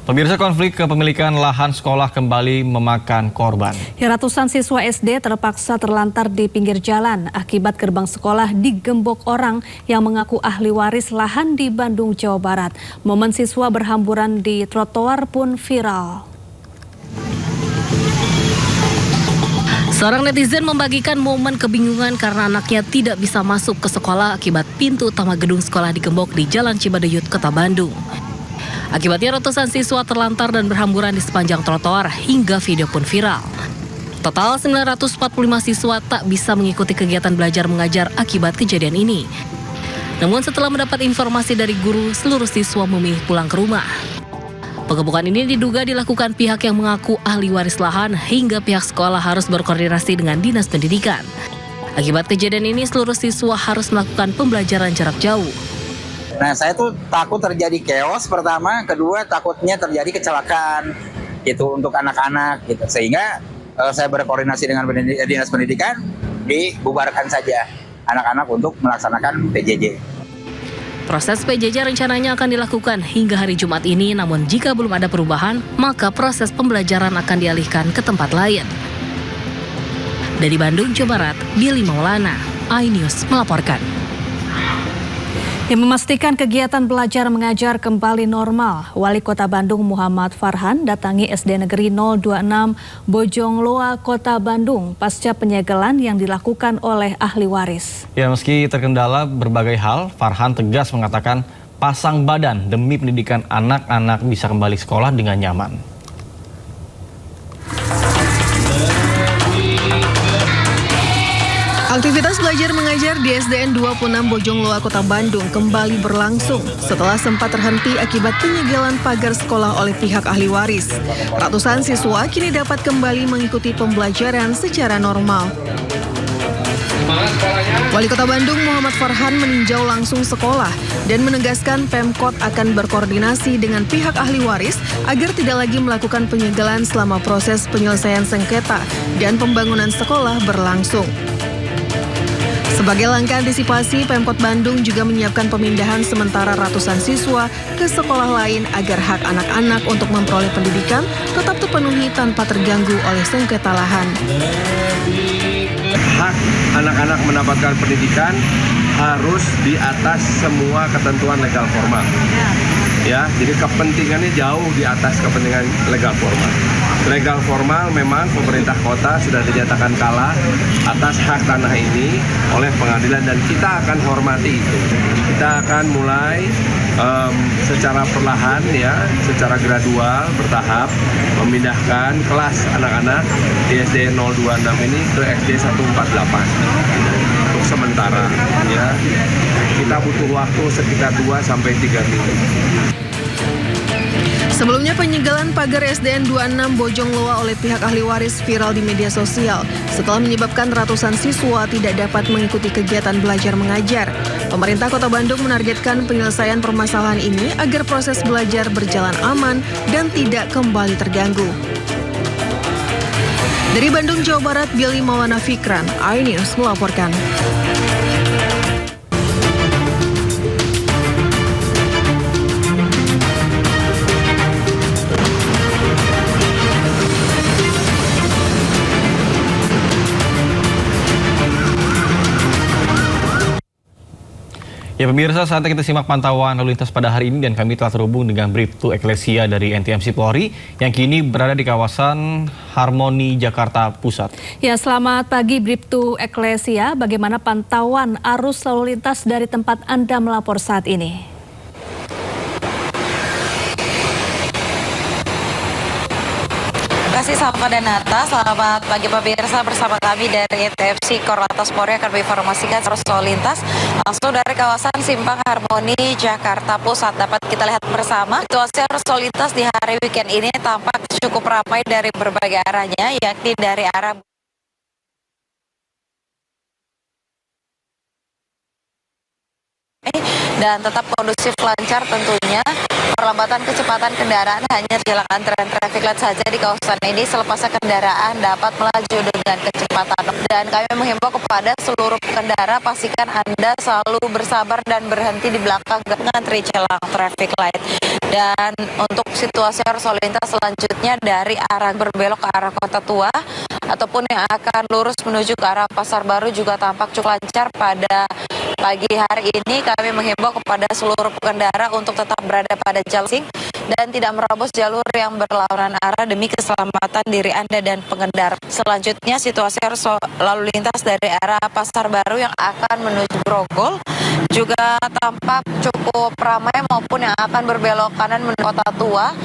Pemirsa, konflik kepemilikan lahan sekolah kembali memakan korban. Ratusan siswa SD terpaksa terlantar di pinggir jalan akibat gerbang sekolah digembok orang yang mengaku ahli waris lahan di Bandung, Jawa Barat. Momen siswa berhamburan di trotoar pun viral. Seorang netizen membagikan momen kebingungan karena anaknya tidak bisa masuk ke sekolah akibat pintu utama gedung sekolah digembok di Jalan Cibaduyut, Kota Bandung. Akibatnya ratusan siswa terlantar dan berhamburan di sepanjang trotoar hingga video pun viral. Total 945 siswa tak bisa mengikuti kegiatan belajar mengajar akibat kejadian ini. Namun setelah mendapat informasi dari guru, seluruh siswa memilih pulang ke rumah. Penggebukan ini diduga dilakukan pihak yang mengaku ahli waris lahan hingga pihak sekolah harus berkoordinasi dengan Dinas Pendidikan. Akibat kejadian ini seluruh siswa harus melakukan pembelajaran jarak jauh. Nah, saya tuh takut terjadi chaos pertama, kedua takutnya terjadi kecelakaan gitu untuk anak-anak gitu. Sehingga saya berkoordinasi dengan Dinas Pendidikan, dibubarkan saja anak-anak untuk melaksanakan PJJ. Proses PJJ rencananya akan dilakukan hingga hari Jumat ini, namun jika belum ada perubahan, maka proses pembelajaran akan dialihkan ke tempat lain. Dari Bandung, Jawa Barat, Billy Maulana, iNews melaporkan. Yang memastikan kegiatan belajar mengajar kembali normal, Wali Kota Bandung Muhammad Farhan datangi SD Negeri 026 Bojongloa, Kota Bandung pasca penyegelan yang dilakukan oleh ahli waris. Ya, meski terkendala berbagai hal, Farhan tegas mengatakan pasang badan demi pendidikan anak-anak bisa kembali sekolah dengan nyaman. Aktivitas belajar mengajar di SDN 26 Bojongloa, Kota Bandung kembali berlangsung setelah sempat terhenti akibat penyegelan pagar sekolah oleh pihak ahli waris. Ratusan siswa kini dapat kembali mengikuti pembelajaran secara normal. Wali Kota Bandung Muhammad Farhan meninjau langsung sekolah dan menegaskan Pemkot akan berkoordinasi dengan pihak ahli waris agar tidak lagi melakukan penyegelan selama proses penyelesaian sengketa dan pembangunan sekolah berlangsung. Sebagai langkah antisipasi, Pemkot Bandung juga menyiapkan pemindahan sementara ratusan siswa ke sekolah lain agar hak anak-anak untuk memperoleh pendidikan tetap terpenuhi tanpa terganggu oleh sengketa lahan. Hak anak-anak mendapatkan pendidikan harus di atas semua ketentuan legal formal. Ya, jadi kepentingannya jauh di atas kepentingan legal formal. Legal formal memang pemerintah kota sudah dinyatakan kalah atas hak tanah ini oleh pengadilan dan kita akan hormati itu. Kita akan mulai secara perlahan ya, secara gradual, bertahap memindahkan kelas anak-anak di SD 026 ini ke SD 148 untuk sementara ya. Kita butuh waktu sekitar 2 sampai 3 minggu. Sebelumnya penyegelan pagar SDN 26 Bojongloa oleh pihak ahli waris viral di media sosial setelah menyebabkan ratusan siswa tidak dapat mengikuti kegiatan belajar mengajar. Pemerintah Kota Bandung menargetkan penyelesaian permasalahan ini agar proses belajar berjalan aman dan tidak kembali terganggu. Dari Bandung, Jawa Barat, Billy Maulana Fikran, iNews melaporkan. Ya pemirsa, saatnya kita simak pantauan lalu lintas pada hari ini dan kami telah terhubung dengan Bribtu Eklesia dari NTMC Polri yang kini berada di kawasan Harmoni, Jakarta Pusat. Ya, selamat pagi Bribtu Eklesia, bagaimana pantauan arus lalu lintas dari tempat Anda melapor saat ini? Terima kasih Salva dan Nata. Selamat pagi pemirsa, bersama kami dari NTMC Korlantas Polri akan menginformasikan arus lalu lintas langsung dari kawasan Simpang Harmoni, Jakarta Pusat. Dapat kita lihat bersama situasi arus lalu lintas di hari weekend ini tampak cukup ramai dari berbagai arahnya, yakni dari arah dan tetap kondusif lancar tentunya. Perlambatan kecepatan kendaraan hanya jalan antrean traffic light saja di kawasan ini, selepasnya kendaraan dapat melaju dengan kecepatan. Dan kami menghimbau kepada seluruh pengendara, pastikan Anda selalu bersabar dan berhenti di belakang ngantri jelang traffic light. Dan untuk situasi arus lalu lintas selanjutnya dari arah berbelok ke arah Kota Tua ataupun yang akan lurus menuju ke arah Pasar Baru juga tampak cukup lancar pada pagi hari ini. Kami menghimbau kepada seluruh pengendara untuk tetap berada pada jalur dan tidak merobos jalur yang berlawanan arah demi keselamatan diri Anda dan pengendara. Selanjutnya situasi arus lalu lintas dari arah Pasar Baru yang akan menuju Grogol juga tampak cukup ramai maupun yang akan berbelok kanan menuju Kota Tua.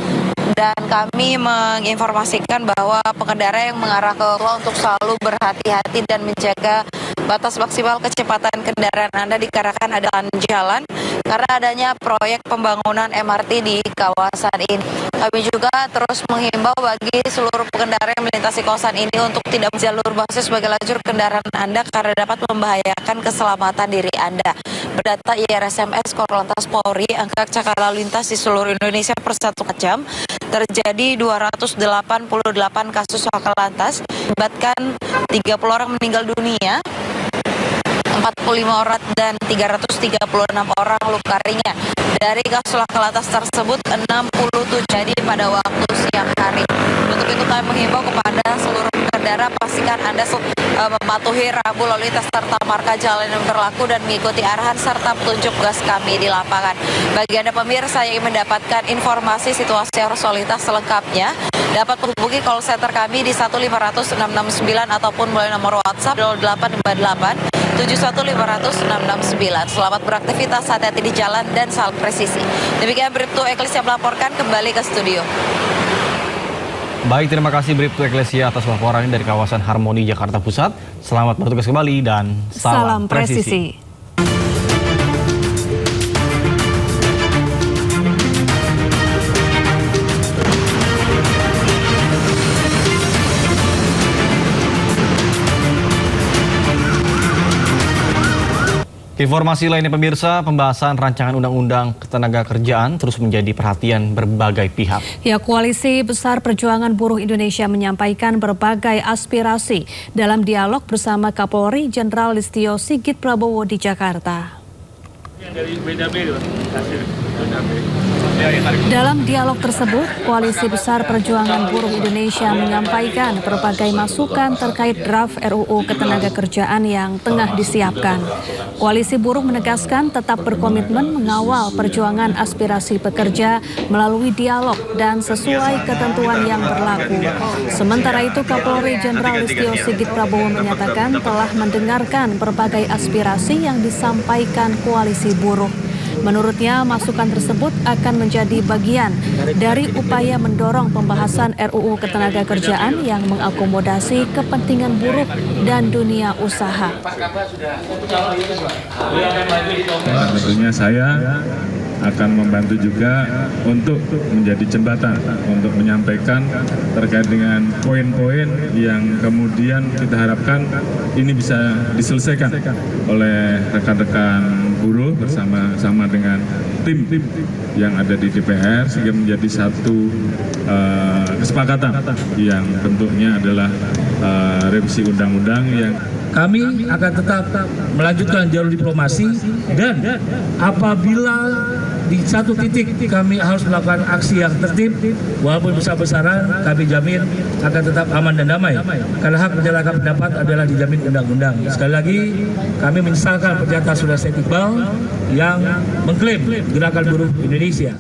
Dan kami menginformasikan bahwa pengendara yang mengarah ke Tua untuk selalu berhati-hati dan menjaga batas maksimal kecepatan kendaraan Anda dikarenakan ada jalan karena adanya proyek pembangunan MRT di kawasan ini. Kami juga terus menghimbau bagi seluruh pengendara yang melintasi kawasan ini untuk tidak jalur basis sebagai lajur kendaraan Anda karena dapat membahayakan keselamatan diri Anda. Berdata IRSMS Korlantas Polri, angka kecelakaan lalu lintas di seluruh Indonesia per 1 jam terjadi 288 kasus laka lantas, menyebabkan 30 orang meninggal dunia, 45 orang dan 336 orang luka ringan. Dari kasus laka lantas tersebut 67 jadi pada waktu siang hari. Untuk itu kami menghimbau kepada seluruh pengendara, pastikan Anda mematuhi rambu lalu lintas serta marka jalan yang berlaku dan mengikuti arahan serta petunjuk gas kami di lapangan. Bagi Anda pemirsa yang ingin mendapatkan informasi situasi arus lalu lintas selengkapnya, dapat menghubungi call center kami di 1500669 ataupun melalui nomor WhatsApp 0858 7150669. Selamat beraktivitas, hati-hati di jalan dan salam presisi. Demikian Bribtu Eklesia melaporkan, kembali ke studio. Baik, terima kasih Bribtu Eklesia atas laporan ini dari kawasan Harmoni, Jakarta Pusat. Selamat bertugas kembali dan salam presisi. Informasi lainnya pemirsa, pembahasan rancangan undang-undang ketenagakerjaan terus menjadi perhatian berbagai pihak. Ya, Koalisi Besar Perjuangan Buruh Indonesia menyampaikan berbagai aspirasi dalam dialog bersama Kapolri Jenderal Listio Sigit Prabowo di Jakarta. Dalam dialog tersebut, Koalisi Besar Perjuangan Buruh Indonesia menyampaikan berbagai masukan terkait draft RUU Ketenagakerjaan yang tengah disiapkan. Koalisi buruh menegaskan tetap berkomitmen mengawal perjuangan aspirasi pekerja melalui dialog dan sesuai ketentuan yang berlaku. Sementara itu, Kapolri Jenderal Listio Sigit Prabowo menyatakan telah mendengarkan berbagai aspirasi yang disampaikan koalisi buruh. Menurutnya, masukan tersebut akan menjadi bagian dari upaya mendorong pembahasan RUU Ketenagakerjaan yang mengakomodasi kepentingan buruh dan dunia usaha. Tentunya saya akan membantu juga untuk menjadi jembatan untuk menyampaikan terkait dengan poin-poin yang kemudian kita harapkan ini bisa diselesaikan oleh rekan-rekan buruh bersama-sama dengan tim yang ada di DPR sehingga menjadi satu kesepakatan yang bentuknya adalah revisi undang-undang yang kami akan tetap melanjutkan jalur diplomasi dan apabila di satu titik kami harus melakukan aksi yang tertib walaupun besar-besaran, kami jamin akan tetap aman dan damai karena hak menyatakan pendapat adalah dijamin undang-undang. Sekali lagi kami menyesalkan pernyataan Saudara Said Iqbal yang mengklaim Gerakan Buruh Indonesia.